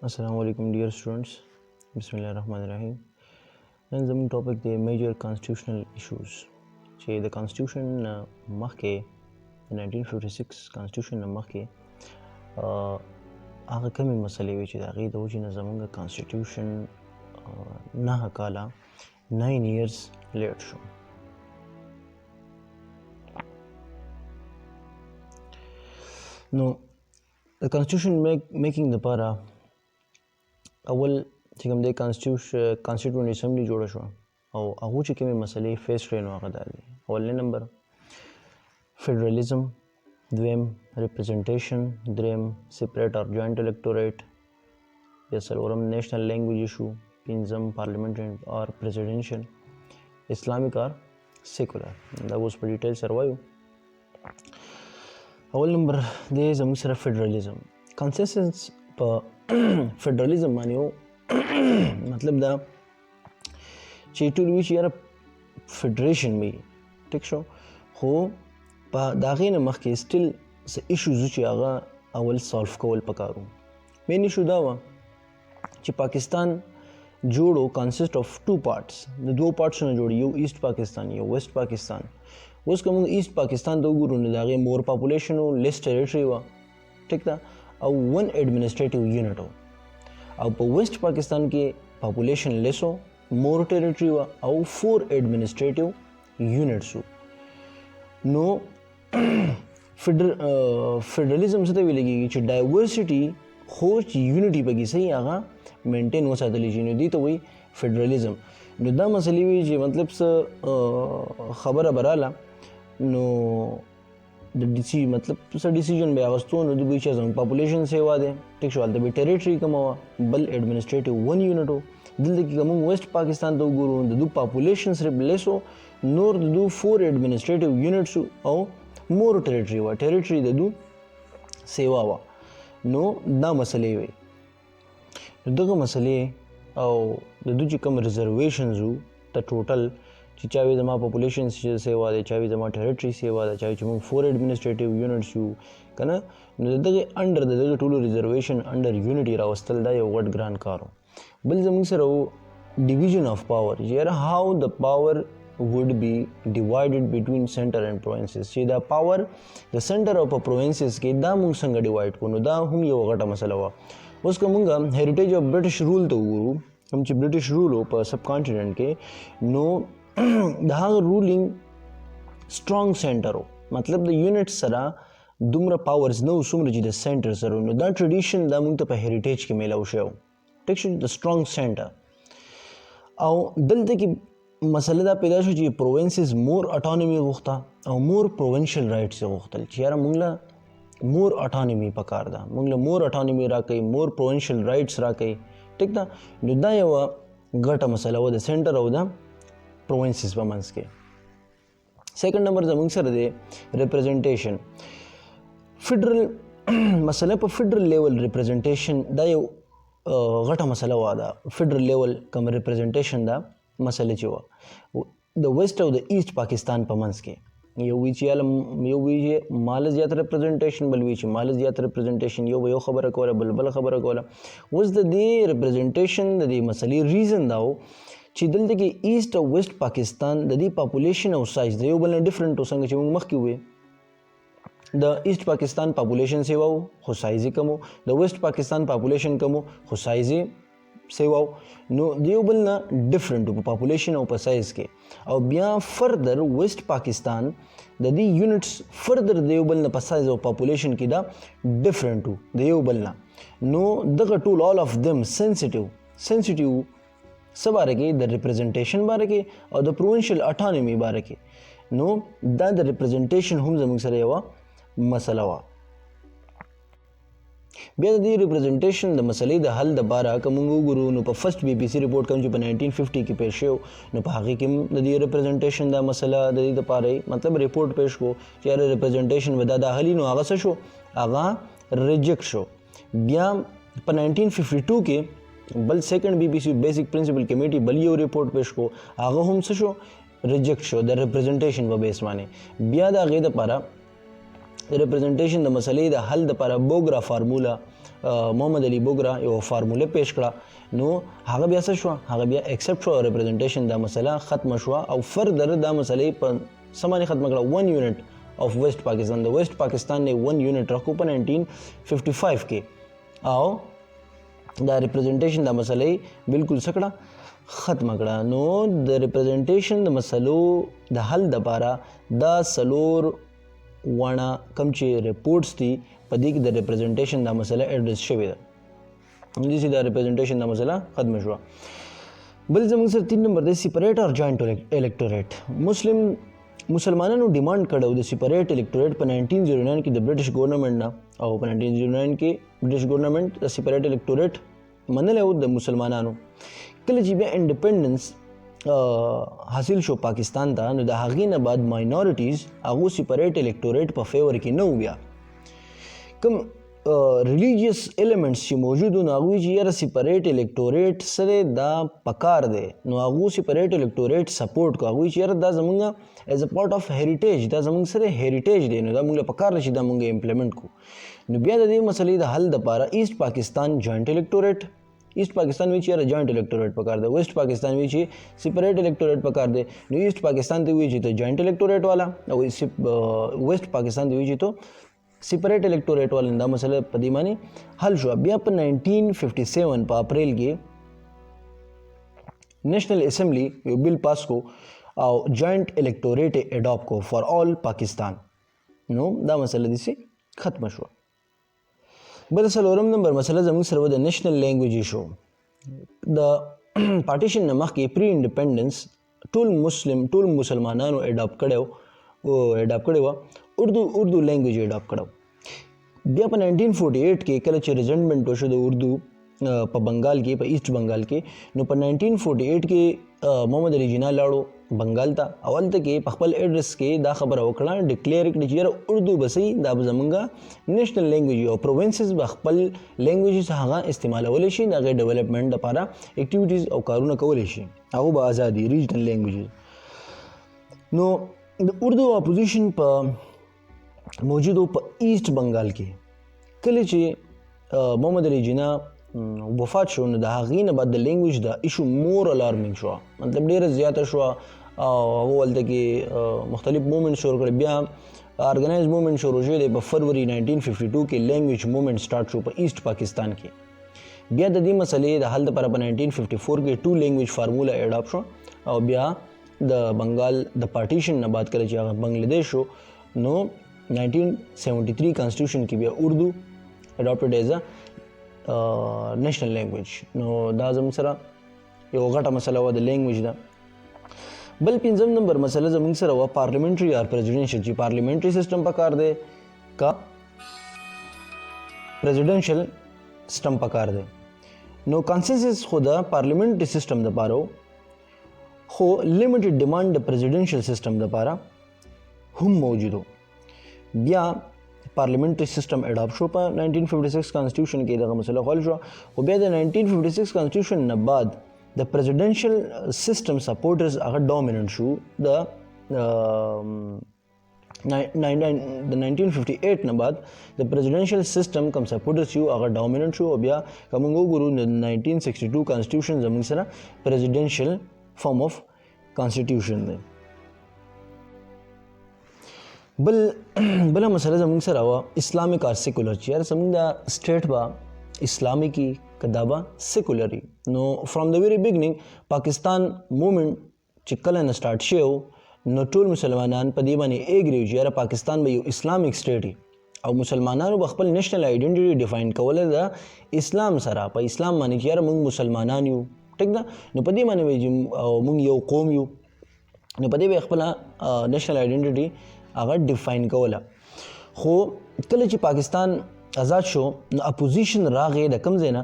Assalamualaikum dear students. Bismillahirrahmanirrahim. نن زموږ ټاپک دی میجر کانسټیټیوشنل ایشوز چې د کانسټیټیوشن مخکې د 1956 کانسټیټیوشن مخکې هغه کومې مسلې وي چې د هغې د وجې نه زموږ کانسټیټیوشن 9 کاله 9 years لیټ شو. نو د کانسټیټیوشن میکینګ دپاره اول چې کوم دی کانسټیټیوینټ اسمبلی جوړه شوه او هغو چې کومې مسلې فیس کړې نو هغه دا دي. اولنی نمبر فیډرلیزم، دویم ریپرزنټیشن، دریم سپریټ اور جوائنټ الیکټوریټ، بیا څلورم نیشنل لینګویج ایشو، پنځم پارلیمنټ اور پریزیډنشل، اسلامیک اور سیکولر. دا اوس په ډیټیل سره وایو. اول نمبر دی زموږ سره فیډرلیزم. کنسنسس په فیډرلیزم باندې و مطلب دا چې ټول وی چې یاره فیډریشن وي ټیک شو، خو په د هغې نه مخکې سټل څه ایشوز چې هغه اول سالو کول پکارو. مین ایشو دا وه چې پاکستان جوړو کنسسټ آف ټو پارټس، د دوو پارټسو نه جوړ، یو ایسټ پاکستان یو ویسټ پاکستان. اوس که موږ ایسټ پاکستان ته وګورو نو د هغې مور پاپولیشن و، لیس ټریټري وه ټیک ده، او 1 ایڈمنسټریټیو یونټ و. او په ویسټ پاکستان کې پاپولیشن لیس و، مور ټریټري وه او 4 ایڈمنسټریټیو یونټس و. نو فیډرلیزم څه ته ویل کېږي چې ډایورسټي خو چې یونټي پکې صحیح هغه مینټین وساتلی شي، نو دې ته وایي فیډرلیزم. نو دا مسلې وي چې مطلب څه خبره به راله نو د ډیسی مطلب څه ډیسیژن به اغوستو نو دوی چې زموږ پاپولیشن سیوا دی ټیک شو، هلته به ټریټري کومه وه، بل ایډمنسټریټیو 1 یونټ و. دلته کې که موږ ویسټ پاکستان ته وګورو د دوی پاپولیشن صرف لیس و، نور د دوی 4 ایډمنسټریټیو یونټس او مور ټریټري وه، ټریټري د دوی سیوا وه. نو دا مسلې وي. دغه مسلې او د دوی چې کوم ریزرویشنز وو د ټوټل چې چا وی زما پاپولیشن سیوا دی، چا وی زما ټریټري سیوا ده، چا وی چې موږ 4 ایډمنسټریټیو یونټس یو که نه، نو د دغې انډر د دغې ټولو ریزرویشن انډر یونټي راوستل دا یو غټ ګران کار و. بل زموږ سره و ډیویژن آف پاور، چې یاره هاو د پاور would be divided between center and provinces، چې دا پاور د سنټر او په پروینسز کې دا موږ څنګه ډیوایډ کړو، نو دا هم یو غټه مسله وه. اوس که موږ هیریټیج اف برټش رول ته وګورو، کوم چې برټش رول و په سب کانټیننټ کې، نو د هغه رولینګ سټرانګ سنټر و، مطلب د یونټ سره دومره پاورز نه و څومره چې د سنټر سره و. نو دا ټریډیشن دا موږ ته په هیریټیج کې میلاو شوی و ټیک شو، د سټرانګ سنټر. او دلته کې مسله دا پیدا شو چې پروینسز مور اټانومي غوښته او مور پروونشل رایټس یې غوښتل چې یاره موږ له مور اټانومي پکار ده، موږ له مور اټانومي راکوي، مور پروونشل رایټس راکوي ټیک ده. نو دا یوه ګټه مسله وه د سنټر او د پروینسز په منځ کې. سیکنډ نمبر زموږ سره دی ریپرزنټیشن. فیډرل مسله په فیډرل لیول ریپرزنټیشن دا یو غټه مسله وه. دا فیډرل لیول کوم ریپرزنټیشن دا مسله چې وه د ویسټ او د ایسټ پاکستان په منځ کې، یو وی چې مال زیات ریپرزنټیشن، بل وی چې مال زیات ریپرزنټیشن، یو به یو خبره کوله بل خبره کوله. اوس د دې ریپرزنټیشن د دې مسلې ریزن دا و چې دلته کې ایسټ او ویسټ پاکستان د دې پاپولیشن او سایز د یو بل نه ډفرنټ و، څنګه چې موږ مخکې وویل د ایسټ پاکستان پاپولیشن سیوا و خو سایز یې کم و، د ویسټ پاکستان پاپولیشن کم و خو سایز یې سیوا و. نو د یو بل نه ډفرنټ و په پاپولیشن او په سایز کې. او بیا فردر ویسټ پاکستان د دې یونټس فردر د یو بل نه په سایز او پاپولیشن کې دا ډفرنټ و د یو بل نه. نو دغه ټول آل آف دم سینسیټیو څه باره کې د ریپرزنټیشن باره کې او د پروونشل اټانومي باره کې. نو دا د ریپرزنټیشن هم زموږ سره یوه مسله وه. بیا د دې ریپرزنټیشن د مسلې د حل دپاره که موږ وګورو نو په فرست بی پی سی رپورټ کوم چې په 1950 کې پیش شو، نو په هغې کې هم د دې ریپرزنټیشن دا مسله د دې دپاره مطلب ریپورټ پیش کو چې یاره ریپرزنټیشن به دا حلي، نو هغه څه شو، هغه ریجیکټ شو. بیا په 1952 کې بل سیکنډ بی پی سی بیسک پرنسپل کمیټي بل یو ریپورټ پیش کو، هغه هم څه شو، ریجیکټ شو د ریپرزنټیشن په بیس باندې. بیا د هغې دپاره د ریپرزنټیشن د مسلې د حل لپاره بوګرا فارمولا محمد علي بوګرا یو فارموله پیش کړه نو هغه بیا څه شو هغه بیا ایکسپټ شو ریپرزنټیشن دا مسله ختم شو او فردر دا مسلې په سمانه ختم کړه 1 یونټ of West Pakistan د ویسٹ پاکستان نے 1 یونٹ رکھو په 1955 کې او دا ریپرزنټیشن دا مسلې بالکل سکړه ختم کړه نو د ریپرزنټیشن د مسلو د حل لپاره دا سلور ونه کم چې ریپورټس دي په دې کې د ریپرزنټیشن دا مسله ایډریس شوی ده دې چې دا ریپرزنټیشن دا مسله ختم شو بل زموږ سره 3 نمبر د سیپریټ اور جوائنٹ الیکټوریټ مسلمانانو ډیمانډ کړو د سیپریټ الیکټوریټ په 1909 کې د برټش ګورنمنت نه او په 1909 کې برټش ګورنمنت د سیپریټ الیکټوریټ منلو د مسلمانانو کله چې بیا انډیپندنس حاصل شو پاکستان ته نو د هغې نه بعد ماینورټیز هغه سیپریټ الیکټوریټ په فیور کې نه بیا کوم ریلیجیس ایلیمنټس چې موجود نو هغه چې یاره سیپریټ الیکټوریټ سره دا پکار دی نو هغه سیپریټ الیکټوریټ سپورټ کو هغه چې یاره دا زمونږ ایز ا پارت اف هریټیج دا زمونږ سره هریټیج دی نو دا موږ پکار شي دا موږ امپلیمنٹ کو نو بیا د دې مسلې د حل لپاره ایست پاکستان جوائنٹ الیکټوریټ ایست پاکستان وی چې جوائنٹ الیکټوریټ پکار دی ویسٹ پاکستان وی چې سیپریټ الیکټوریټ پکار دی نو ایست پاکستان ته وی چې ته جوائنٹ الیکټوریټ والا او ویسٹ پاکستان ته وی چې ته سیپریټ الیکټوریټ والا دا مسله په دې معنی حل شو بیا په 1957 په اپریل کې نیشنل اسمبلی یو بل پاس کو او جوائنٹ الیکټوریټ اډاپټ کو فار آل پاکستان نو دا مسله دې سي ختم شو بل څلورم نمبر مسله زموږ سره د نیشنل لینګویج شو د پارټیشن نه مخکې پری انډیپندنس ټول مسلمانانو اډاپټ کړو اردو لینګویج اډاپټ کړو بیا په 1948 کې کله چې ریزنټمنټ وشو د اردو په بنگال کې په ایست بنگال کې نو په 1948 کې محمد علي جناح لاړو بنگال ته اول ته کې په خپل ایډریس کې دا خبره وکړه ډیکلیئر کړي چې اردو بسې دا زمونږه نیشنل لینګویج او پروینسز به خپل لینګویج هغه استعمالولی شي د هغې ډیولپمنټ لپاره اکټیویټیز او کارونه کولی شي هغه به ازادي ریجنل لینګویجز نو د اردو اپوزیشن په موجودو په ایست بنگال کې کله چې محمد علي جناح وفات شو نو د هغې نه بعد د لینګویج د ایشو مور الارمنګ شو مطلب ډېره زیاته شوه او هغه هلته کې مختلف مومنټ شروع کړی بیا ارګنایز مومنټ شروع شوی دی په فروری 1952 کې لینګویج مومنټ سٹارټ شو په ایست پاکستان کې بیا د دې مسلې د حل لپاره په 1954 کې 2 لینګویج فارمولا اډاپټ شو او بیا د بنگال د پارټیشن نه بعد کله چې هغه بنگلادیش شو نو 1973 کانسټیټیوشن کې بیا اردو اډاپټډ ایز ا نیشنل لینګویج نو دا زموږ سره یو غټه مسله وه د لینګویج ده بل 5 نمبر مسله زموږ سره وه پارلیمنټري اور پریزیډنشل چې پارلیمنټري سیسټم پکار دی کا پریزیډنشل سیسټم پکار دی نو کانسنسس خو د پارلیمنټري سیسټم دپاره خو لیمیټډ ډیمانډ د پریزیډنشل سیسټم دپاره هم موجودو بیا پارلیمنټري سیسټم اډاپټ شو په 1956 کانسټیټیوشن کې دغه مسله حل شو او بیا د 1956 کانسټیټیوشن نه بعد د پریزیډنشل سیسټم سپورټرز هغه ډومیننٹ شو د 1958 نه بعد د پریزیډنشل سیسټم کوم سپورټرز یو هغه ډومیننٹ شو او بیا کوم وګورو د 1962 کانسټیټیوشن زموږ سره پریزیډنشل فارم اف کانسټیټیوشن دی بل مسله زموږ سره وه اسلامیک اور سیکولر چې یاره زموږ د سټیټ به اسلامي کې که دا به سیکولري نو فرام د ویری بګننګ پاکستان مومنټ چې کله نه سټارټ شوی نو ټول مسلمانان په دې باندې ایګري چې یاره پاکستان به یو اسلامیک سټیټ او مسلمانانو به خپل نیشنل آیډنټیټي ډیفاین کوله د اسلام سره په اسلام باندې چې یاره موږ مسلمانان یو ټیک ده نو په دې باندې وایي چې موږ یو قوم یو نو په دې به خپله نیشنل آیډنټیټي هغه ډیفاین کوله خو کله چې پاکستان آزاد شو نو اپوزیشن راغې د کوم ځای نه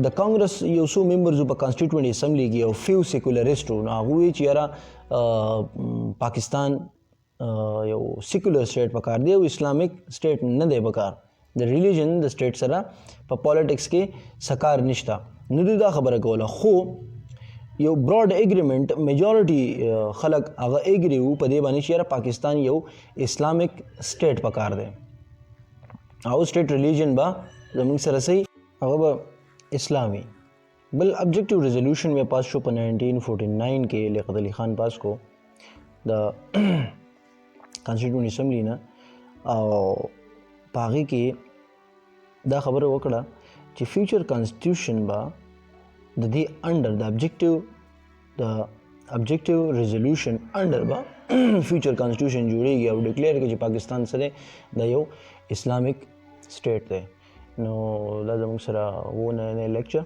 د کانګرس یو څو ممبرز په کانسټیټیوینټ اسمبلی کې او فیو سیکولریسټو نو هغه وایي چې یاره پاکستان یو سیکولر سټیټ پکار دی او اسلامیک سټیټ نه دی پکار د ریلیجن د سټیټ سره په پالیټکس کې سکار نشته نو دوی دا خبره کوله خو یو براډ اګریمنٹ میجورټي خلک هغه اګری وو په دې باندې چې یاره پاکستان یو اسلامیک سټیټ پکار دی how state religion बा जमीन सर सही अब इस्लामी बल objective resolution में पास शो पर 1949 के लियाकत अली खान पास को द कॉन्स्टिट्यूंट असम्बली ना और पागी के दा खबर वकड़ा कि फ्यूचर कॉन्स्टिट्यूशन बा the the under the objective resolution under बा फ्यूचर कॉन्स्टिट्यूशन जोड़ेगी और डिक्लेयर कि पाकिस्तान सरे द यो इस्लामिक स्टेट थे नो दा जमुक सरा वो नए लेक्चर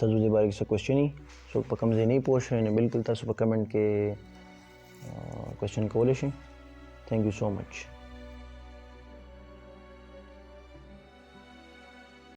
सजूदे बारे से क्वेश्चन ही सो पकम से नहीं पूछ रहे हैं बिल्कुल था सो कमेंट के question coalition thank you so much